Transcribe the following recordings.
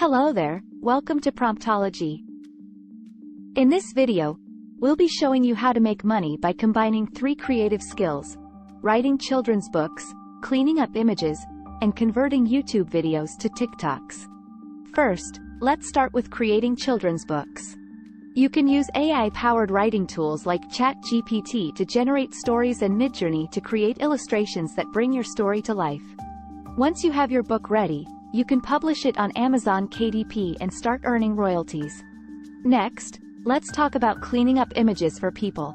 Hello there, welcome to Promptology. In this video, we'll be showing you how to make money by combining 3 creative skills: writing children's books, cleaning up images, and converting YouTube videos to TikToks. First, let's start with creating children's books. You can use AI-powered writing tools like ChatGpt to generate stories and MidJourney to create illustrations that bring your story to life. Once you have your book ready, you can publish it on Amazon KDP and start earning royalties. Next, let's talk about cleaning up images for people.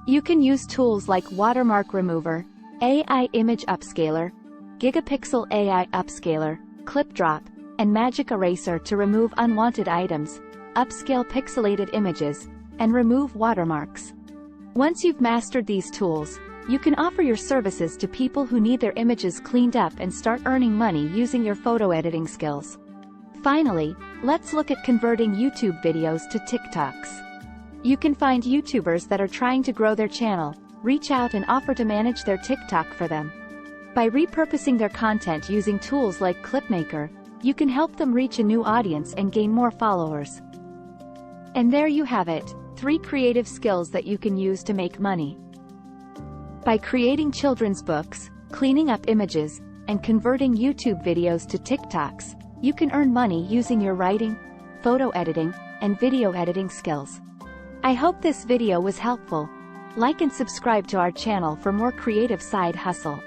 You can use tools like Watermark Remover, AI Image Upscaler, Gigapixel AI Upscaler, ClipDrop, and Magic Eraser to remove unwanted items, upscale pixelated images, and remove watermarks. Once you've mastered these tools, you can offer your services to people who need their images cleaned up and start earning money using your photo editing skills. Finally, let's look at converting YouTube videos to TikToks. You can find YouTubers that are trying to grow their channel, reach out and offer to manage their TikTok for them. By repurposing their content using tools like ClipMaker, you can help them reach a new audience and gain more followers. And there you have it, 3 creative skills that you can use to make money. By creating children's books, cleaning up images, and converting YouTube videos to TikToks, you can earn money using your writing, photo editing, and video editing skills. I hope this video was helpful. Like and subscribe to our channel for more creative side hustle.